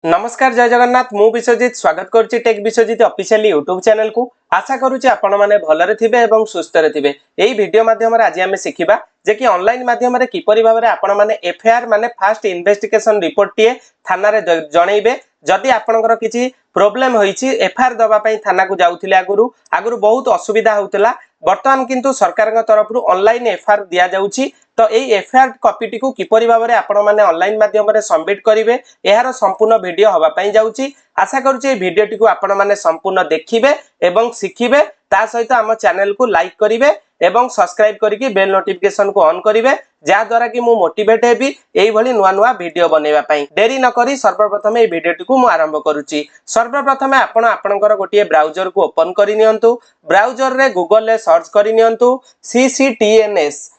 नमस्कार जय जगन्नाथ मु विश्वजित स्वागत करुच्ची tech Biswajit official YouTube channel को आशा करुच्ची आपण माने भलरे थिबे एवं सुस्थ रे थिबे। एई वीडियो माध्यम रे आज हम सिखिबा जे कि ऑनलाइन माध्यम रे किपरि भाबरे आपण माने एफआईआर माने फास्ट इन्वेस्टिगेशन रिपोर्ट टिए थाना रे जणैबे जदि आपनकर किछि प्रॉब्लम होईछि एफआईआर दबा पई थाना को जाउथिले आगुरु बहुत असुविधा होउतला वर्तमान किंतु सरकार तरफ ऑनलाइन एफआईआर दिया जाउछि। तो एई एफआईआर कॉपी को किपरि भाबरे आपण माने ऑनलाइन माध्यम रे सबमिट करिवे एहार संपूर्ण वीडियो हवा पई जाउछि। आशा करूछि ए वीडियोटी को आपण माने संपूर्ण देखिबे एवं सिखिबे ता सहित हम चैनल को लाइक करिवे एवं सब्सक्राइब करिकि बेल नोटिफिकेशन को ऑन करिवे जा द्वारा कि मु मोटिवेट हेबी एई भली नुवा नुवा वीडियो बनेबा पई। देरी न करी सर्वप्रथम ए वीडियोटी को मु आरंभ करूछि। सर्वप्रथम आपण आपनकर गोटिए ब्राउजर को ओपन करि नियंतु। ब्राउजर रे गूगल रे सर्च करि नियंतु सीसीटीएनएस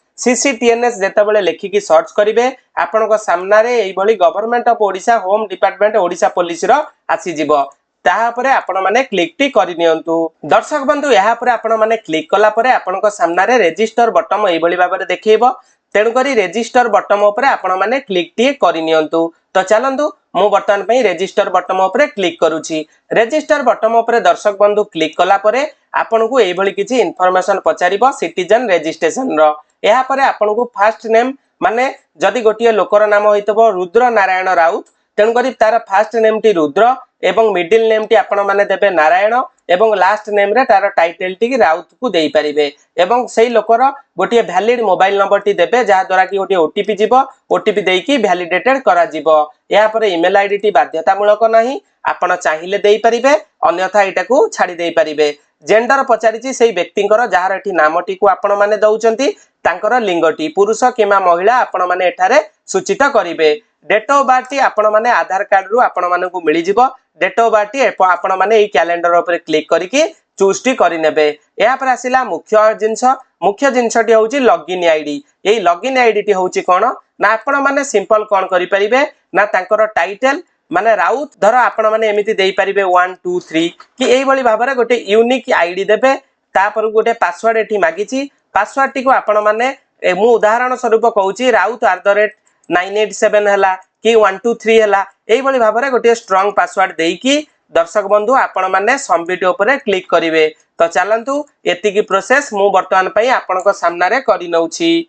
जेतेबेले लेखिकी सर्च करिवे आपनक सामना रे एई भली government of Odisha home department Odisha police रो आसी जिवो ताहापरे आपण माने क्लिक टी करि नियंतु। दर्शक बंधु यहाँ पर आपण माने क्लिक कला परे आपनक सामना रे रजिस्टर बटन एई भली भाबरे देखैबो तेणु करी रजिस्टर बटन ऊपर आपण माने क्लिक टी करि नियंतु। तो चलंतु मु बटन पई रजिस्टर बटन ऊपर क्लिक करूची। रजिस्टर बटन ऊपर दर्शक बंधु क्लिक कला परे आपण को एई भली किछि इन्फॉर्मेशन पचारिबो सिटीजन रजिस्ट्रेशन रो। यहाँ पर आपण को फर्स्ट नेम माने जदि गोटिए लोकर नाम होइतबो रुद्र नारायण राउत तेणु करी तार फर्स्ट नेम टी रुद्र एवं मिडिल नेम टी आपण माने देबे नारायण एवं लास्ट नेम रे तार टाइटल टी राउत को देई परिबे एवं सेही लोकर गोटिए वैलिड मोबाइल नंबर टी देबे जा द्वारा कि गोटिए ओटीपी जिवो ओटीपी देकी वैलिडेटेड करा जिवो। या पर ईमेल आईडी टी बाध्यतामूलक नाही आपण चाहिले देई परिबे अन्यथा एटा को छाडी देई परिबे। जेंडर पचारिछि सेही व्यक्तिंकर जहार एठी नामटी को आपण माने दउचंती तांकर लिंगटी पुरुष किमा महिला आपण माने एठारे सूचित करिवे। डेट ऑफ बर्थ टी आपण माने आधार कार्ड रु आपण माने को मिली जिवो। डेट ऑफ बर्थ टी आपण माने एई कैलेंडर ऊपर क्लिक करिकि चूज टी करि नेबे। या पर आसिला मुख्य जिंसटी होउची लॉगिन आईडी। एई लॉगिन आईडी टी होउची कोन ना आपण माने सिंपल कोन करि परिबे ना तांकर टाइटल माने राउत धर आपण माने एमिति देई परिबे 1 2 3 कि एई भली भाबरे गोटे यूनिक आईडी देबे तापर गोटे पासवर्ड एठी मागिची पासवर्ड टी को आपण माने मु उदाहरण स्वरूप कहूची raut@987 हला कि 123 हला एई भली भाबरे गोटे स्ट्रांग पासवर्ड देकी दर्शक बंधु आपण माने सबमिट ऊपर क्लिक करिवे। तो चलंतु एति की प्रोसेस मु वर्तमान पई आपनक सामना रे करि नउची।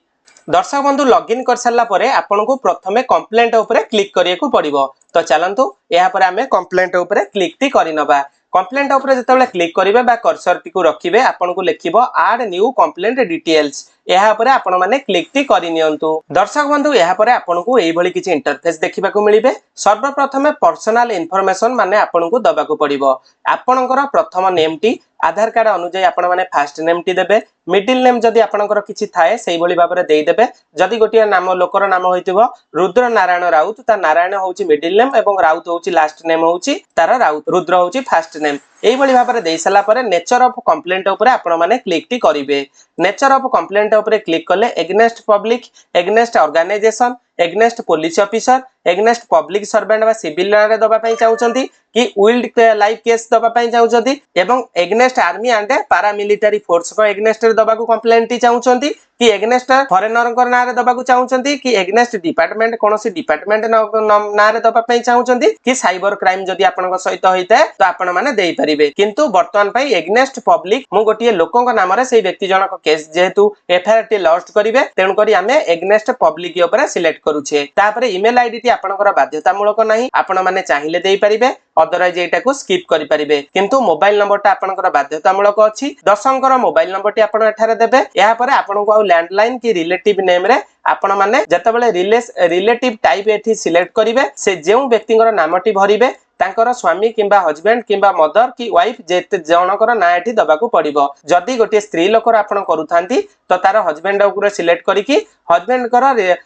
दर्शक बंधु लॉगिन कर सारला परे आपण को प्रथमे कंप्लेंट ऊपर क्लिक करिया को पड़िबो। तो चलंतु या पर हमें कंप्लेंट ऊपर क्लिक टी करि नबा। कंप्लेंट ऊपर जेतेबेले क्लिक करिवे बा कर्सर टी को रखिबे आपण को लेखिबो ऐड न्यू कंप्लेंट डिटेल्स यहाँ पर आपण माने क्लिक टी करि नियंतु। दर्शक बंधु यहाँ पर आपण को एई भली किछि इंटरफेस देखिबा को मिलिबे। सर्वप्रथमे पर्सनल इन्फॉर्मेशन माने आपण को दबा को पड़िबो। आपणकर प्रथम नेम टी आधार कार्ड अनुसार आपण माने फर्स्ट नेम टी देबे मिडिल नेम जदि आपणकर किछि थाए सेही भली भाबरे देई देबे। जदि गोटिया नाम लोकर नाम होइतिबो रुद्र नारायण राउत ता नारायण होउची मिडिल नेम एवं राउत होउची लास्ट नेम होउची तार राउत रुद्र होउची फर्स्ट नेम एई भली भाबरे देई सला परे नेचर ऑफ कंप्लेंट ऊपर आपण माने क्लिक टी करिवे। नेचर ऑफ कंप्लेंट ऊपर क्लिक करले against public against organisation against police officer against public servant बा सिविल रे दबा पई चाहुचंती कि वाइल्ड लाइफ केस दबा पई चाहुचंती एवं against army and paramilitary force को एग्नेस्ट रे दबा को कंप्लेंट टी चाहुचंती कि एग्नेस्ट फॉरेनर को ना रे दबा को चाहुचंती कि एग्नेस्ट डिपार्टमेंट कोनोसी डिपार्टमेंट ना रे दबा पई चाहुचंती कि साइबर क्राइम जदि आपनक सहित होइते तो आपण माने देई परिबे। किंतु वर्तमान पई एग्नेस्ट पब्लिक मु गोटिए लोकक नाम रे सेही व्यक्ति जनक केस जेहेतु एफआईआर टी लॉस्ट करिवे तेनु करी हमें एग्नेस्ट पब्लिक ऊपर सिलेक्ट करूछे। तापर ईमेल आईडी टी आपनकर बाध्यतामूलक नाही आपण माने चाहिले देई परिबे अदरवाइज एटा को स्किप करि परिबे। किंतु मोबाइल नंबर ता आपनकर बाध्यतामूलक अछि दर्शककर मोबाइल नंबर टी आपण एठारे देबे। या पर आपण को लैंडलाइन की रिलेटिव नेम रे आपण माने जतबेले रिलेटिव टाइप एठी सिलेक्ट करिवे से जेउ व्यक्तिंकर नामटी भरिबे तांकर स्वामी किंबा हस्बैंड किंबा मदर की वाइफ जेते जनकर ना एठी दबाकू पड़िबो। जदि गोटे स्त्री लोकर आपण करूथांती तो तार हस्बैंड ऊपर सिलेक्ट करिकि हस्बैंड कर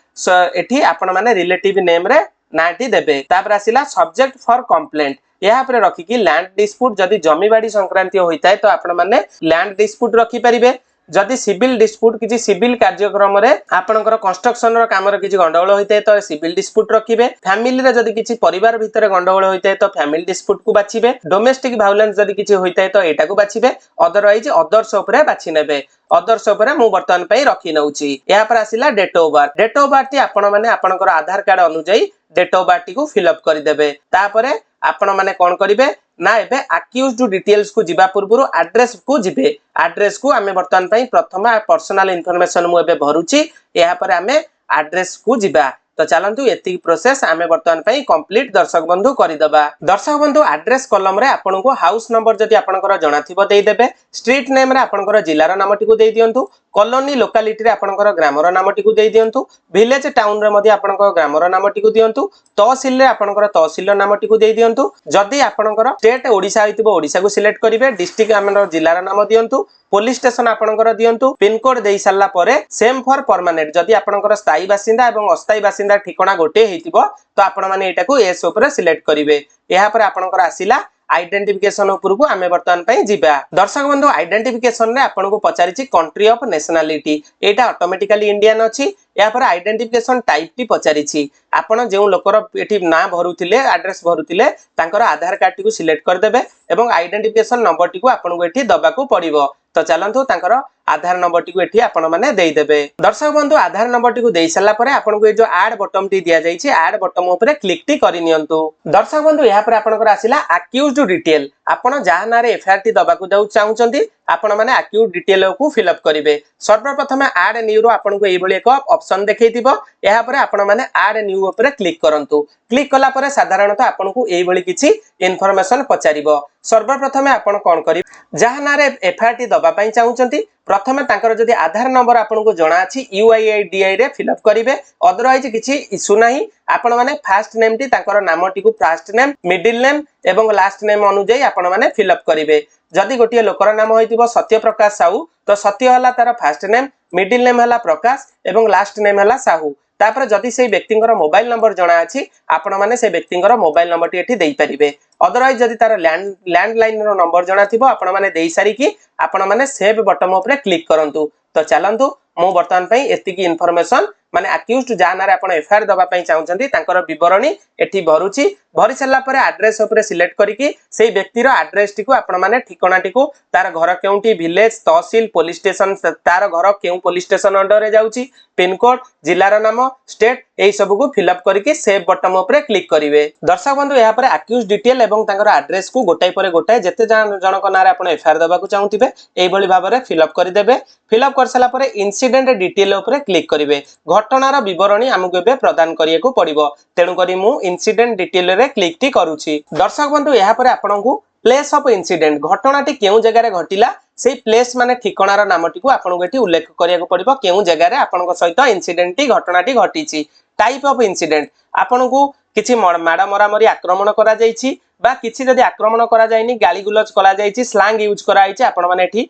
एठी आपण माने रिलेटिव नेम रे नाटी देबे। तापर आसिला सब्जेक्ट फॉर कंप्लेंट यहाँ पर रखिकी लैंड डिस्प्यूट जदि जमीबाड़ी संक्रांति होता है तो आपण माने लैंड डिस्प्यूट रखि परिबे। जदि सिविल डिस्प्यूट किछि सिविल कार्यक्रम रे आपनकर कंस्ट्रक्शन रो काम रे किछि गंडगोल होइते तो सिविल डिस्प्यूट रखिबे। फैमिली रे जदि किछि परिवार भितर गंडगोल होइते तो फैमिली डिस्प्यूट को बाछिबे। डोमेस्टिक वायलेंस जदि किछि होइते तो एटा को बाछिबे अदरवाइज अदर्स ऊपर बाछि नेबे। अदर्स ऊपर मु वर्तमान पई रखि नउची। या पर आसिला डेट ऑफ बर्थ टी आपण माने आपनकर आधार कार्ड अनुसार डेट ऑफ बर्थ को फिलअप करदेवे तापर आपण माने कौन करेंगे ना एबे अक्यूज्ड डिटेल्स को जिबा पूर्व एड्रेस को जिबे एड्रेस को आमे वर्तमान पई प्रथम पर्सनल इनफॉरमेशन मु एबे भरुची या पर आमे एड्रेस को जिबा तो चलतु एति प्रोसेस आमे वर्तमान पई कंप्लीट दर्शक बंधु करिदबा दर्शक बंधु एड्रेस कॉलम रे आपन को हाउस नंबर जदि आपनकर जणा थिबो देई देबे स्ट्रीट नेम रे आपनकर जिल्लार नामटी को देई दियंतु कॉलोनी लोकालिटी रे आपनकर ग्रामर नामटी को देई दियंतु विलेज टाउन रे मध्ये आपनकर ग्रामर नामटी को दियंतु तहसील रे आपनकर तहसील नामटी को देई दियंतु जदि आपनकर स्टेट ओडिसा होइतिबो ओडिसा को सिलेक्ट करिवे डिस्ट्रिक्ट आपनकर जिल्लार नाम दियंतु पुलिस स्टेशन आपनकर दियंतु पिन कोड देई सारला परे सेम फॉर परमानेंट जदि आपनकर स्थायी बासिंदा एवं अस्थायी बासिंदा ठिकाना गोटे हेतिबो तो आपण माने एटा को एस ऊपर सिलेक्ट करिवे एहा पर आपनकर आसिला आइडेंटिफिकेशन उपरकू आमे वर्तमान पई जिबा दर्शक बंधु आइडेंटिफिकेशन रे आपन को पचारिछि country of nationality Etah automatically Indian अछि या पर आइडेंटिफिकेशन टाइप टी पचारिछि आपण जेउ लोकर एठी ना भरुथिले एड्रेस भरुथिले तांकर आधार कार्ड टी को सिलेक्ट कर देबे एवं आइडेंटिफिकेशन नंबर टी को आपन को एठी दबा को पड़िबो तो चलंतु तांकर आधार नंबर टी को एठी आपण माने देई देबे दर्शक बंधु आधार नंबर टी को देई सला परे आपण को ए जो ऐड बटन टी दिया जाईछि ऐड बटन ऊपर क्लिक टी करि नियंतु दर्शक बंधु या पर आपनकर आसिला अक्यूज्ड डिटेल आपण जहा नारे एफआईआर टी दबा को जाउ चाहुचंती आपण माने अक्यूज्ड डिटेल को फिलअप करिवे सर्वप्रथम ऐड न्यू रो आपण को एई बळी एक ऑप्शन देखैतिबो या पर आपण माने ऐड न्यू ऊपर क्लिक करंतु क्लिक कला परे साधारणतः आपण को एई बळी किछि इन्फॉर्मेशन पचारिबो सर्वप्रथम आपण कोन करि जहा नारे एफआईआर टी दबा पई चाहुचंती प्रथमे तांकर जदि आधार नंबर आपन को जणा अछि यूआईडीआई रे फिलअप करिवे अदरवाइज किछि इशू नाही आपण माने फर्स्ट नेम टी तांकर नामटी को फर्स्ट नेम मिडिल नेम एवं लास्ट नेम अनुଯାयी आपण माने फिलअप करिवे जदि गोटिए लोकर नाम होइतिबो सत्य प्रकाश साहू तो सत्य हला तार फर्स्ट नेम मिडिल नेम हला प्रकाश एवं लास्ट नेम हला साहू तापर जदि से व्यक्तिंकर मोबाइल नंबर जणा अछि आपण माने से व्यक्तिंकर मोबाइल नंबर टी एठी देई परिबे अदरवाइज जदि तार लैंडलाइन रो नंबर जणा थिबो आपण माने देई सारी कि आपण माने सेव बटन ऊपर क्लिक करंतु तो चलंतु मो वर्तमान पई एतिकी इन्फॉर्मेशन माने अक्यूज्ड जानारे आपण एफआईआर दबा पई चाहुचंती तांकर विवरणी एठी भरुची भरि सल्ला परे एड्रेस ऊपर सिलेक्ट करिकि सेही व्यक्तिर एड्रेस टी को आपण माने ठिकाना टी को तार घर केउंटी विलेज तहसील पुलिस स्टेशन तार घर केउ पुलिस स्टेशन अंडर रे जाउची पिन कोड जिल्लार नाम स्टेट एई सब को फिलअप करिकि सेव बटन ऊपर क्लिक करिवे दर्शक बंधु या पर अक्यूज्ड डिटेल एवं तांकर एड्रेस को गोटाई परे गोटाई जते जनक नारे आपण एफआईआर दबा को चाहुतिबे एई भली भाबरे फिलअप करि देबे फिलअप कर सला परे इंसिडेंट डिटेल ऊपर क्लिक करिवे घटनार विवरणी हमकु एबे प्रदान करिएको पड़िबो तेनु करी मु इंसिडेंट डिटेल रे क्लिक टी करूची दर्शक बंधु या पर आपनकु प्लेस ऑफ इंसिडेंट घटनाटी केउ जगह रे घटिला सेही प्लेस माने ठिकानार नामटी को आपनकु एठी उल्लेख करिएको पड़िबो केउ जगह रे आपनक सहित इंसिडेंट टी घटनाटी घटिची टाइप ऑफ इंसिडेंट आपनकु किछि माडा मरामरी आक्रमण करा जाईछि बा किछि जदि आक्रमण करा जायनी गाली गुलज करा जाईछि स्लैंग यूज करा आइछि आपण माने एठी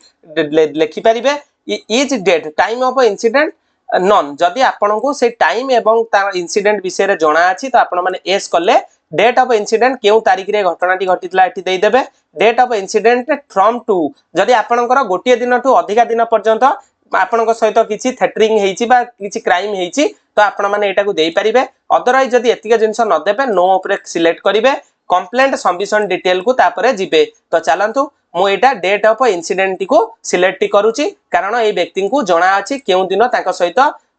लेखि परिबे is date time of incident नन जदि आपण को से टाइम एवं तार इंसिडेंट विषय रे जणा अछि तो आपण माने एस कले डेट ऑफ इंसिडेंट केउ तारिख रे घटनाटी घटितला एठी देई देबे date of incident from to जदि आपणकर गोटिए दिन टू अधिका दिन पर्यंत आपणक सहित किछि थेटरिंग हेइछि बा किछि क्राइम हेइछि तो आपण माने एटा को देई परिबे अदरवाइज जदि एतिका जिंस न देबे नो ऊपर सिलेक्ट करिवे कंप्लेंट सबमिशन डिटेल को तापरे जिबे तो चलंतु मु एटा डेट ऑफ इंसिडेंट को सिलेक्ट करूची कारण ए व्यक्ति को जणा अछि केउ दिन तांका सहित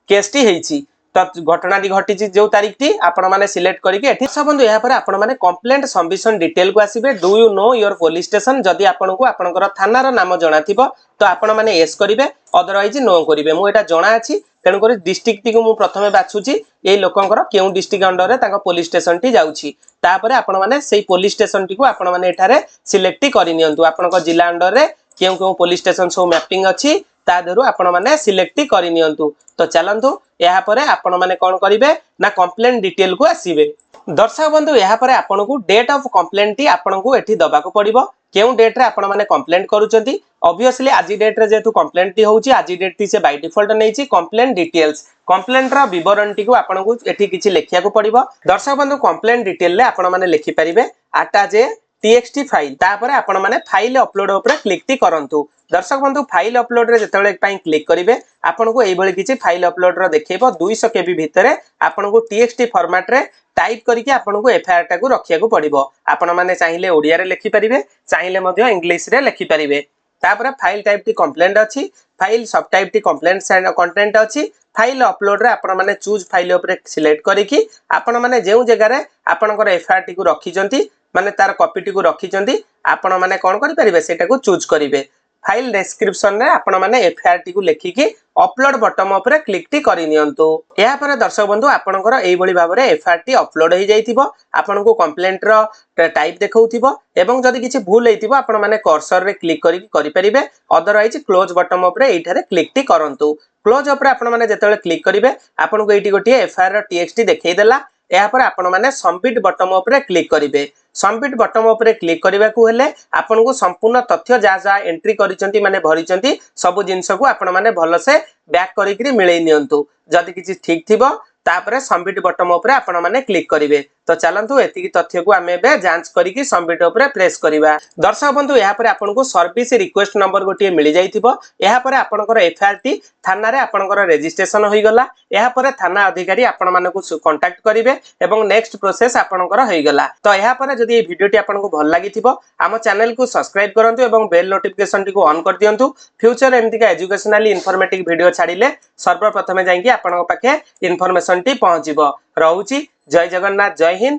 केस टी हेइछि तो घटना टी घटिछि जो तारिख टी आपण माने सिलेक्ट करिके एठी सबंधु या पर आपण माने कंप्लेंट सबमिशन डिटेल को आसीबे do you know your police station जदि आपण को आपनकर थानार नाम जणा थिबो तो आपण माने यस करिवे अदरवाइज नो करिवे मु एटा जणा अछि तेनु करी डिस्ट्रिक्ट टी को मु प्रथमे बाछुची ए लोकंकर केउ डिस्ट्रिक्ट अंडर रे ताका पुलिस स्टेशन टी जाउची तापरे आपण माने सेही पुलिस स्टेशन टी को आपण माने एठारे सिलेक्ट करि नियंतु आपनक जिल्ला अंडर रे केउ केउ पुलिस स्टेशन सो मैपिंग अछि ता देरु आपण माने सिलेक्ट करि नियंतु तो चलंतु या परे आपण माने कोन करिवे ना कंप्लेंट डिटेल को आसीबे दर्शक बंधु या परे आपण को डेट ऑफ कंप्लेंट टी आपण को एठी दबा को पड़िबो केउ डेट रे आपण माने कंप्लेंट करूचंती ऑब्वियसली आज डेट रे जेतु कंप्लेंट टी होउची आज डेट टी से बाय डिफॉल्ट नैची कंप्लेंट डिटेल्स कंप्लेंट रा विवरण टी को आपण को एठी किछि लेखिया को पड़िबो दर्शक बंधु कंप्लेंट डिटेल रे आपण माने लेखि परिबे अटैच टीएक्सटी फाइल तापर आपण माने फाइल अपलोड ऊपर क्लिक टी करंतु दर्शक बंधु फाइल अपलोड रे जेतेबेले पई क्लिक करिवे आपण को एई भली किछि फाइल अपलोड रो देखैबो 200 केबी भितरे आपण को टीएक्सटी फॉर्मेट रे टाइप करके आपण को एफआईआर टा को रखिया को पड़िबो आपण माने चाहिले ओडिया रे लिखि परिबे चाहिले मध्ये इंग्लिश रे लिखि परिबे तापर फाइल टाइप टी कंप्लेंट अछि फाइल सब टाइप टी कंप्लेंट कंटेंट अछि फाइल अपलोड रे आपण माने चूज फाइल ऊपर सिलेक्ट करिकि आपण माने जेउ जगह रे आपनकर एफआईआर टी को रखिचंती माने तार कॉपी टी को रखिचंती आपण माने कोन करि परिबे सेटा को चूज करिवे फाइल डिस्क्रिप्शन रे आपण माने एफआईआर टी को लेखिकि अपलोड बटन ऊपर क्लिक टी करि नियंतु या पर दर्शक बंधु आपनकर एई भली भाबरे एफआईआर टी अपलोड हो जाइतिबो आपन को कंप्लेंट रो टाइप देखौथिबो एवं जदि किछि भूल हेतिबो आपण माने कर्सर रे क्लिक करि परिबे अदरवाइज क्लोज बटन ऊपर एठारे क्लिक टी करंतु क्लोज ऊपर आपण माने जेतेबेले क्लिक करिवे आपण को एठी गोटी एफआईआर रो टीएक्सटी देखै देला या पर आपण माने सबमिट बटन ऊपर क्लिक करिवे सबमिट बटन ऊपर क्लिक करबा को हेले आपन को संपूर्ण तथ्य जा जा एंट्री करिसंती माने भरिसंती सब जिंस को आपण माने भलो से बैक करिकरी मिलै नियंतु जदि किछि ठीक थिबो तापरे सबमिट बटन ऊपर आपण माने क्लिक करिवे तो चलंतु एतिकी तथ्य को आमे बे जांच करिकि सबमिट ऊपर प्रेस करिवा दर्शक बंधु या पर आपन को सर्विस रिक्वेस्ट नंबर गोटी मिल जाइथिबो या पर आपनकर एफआईआर टी थाना रे आपनकर रजिस्ट्रेशन होई गला या पर थाना अधिकारी आपण माने को कांटेक्ट करिवे एवं नेक्स्ट प्रोसेस आपनकर होई गला तो या पर जदि ए वीडियो टी आपन को भल लागिथिबो आम चैनल को सब्सक्राइब करंतु एवं बेल नोटिफिकेशन टी को ऑन कर दियंतु फ्यूचर एमती का एजुकेशनली इन्फॉर्मेटिव वीडियो छाडिले सर्वप्रथमे जाईकी आपन पाखे इन्फॉर्मेशन टी पहुंचीबो रहउची जय जगन्नाथ जय हिंद।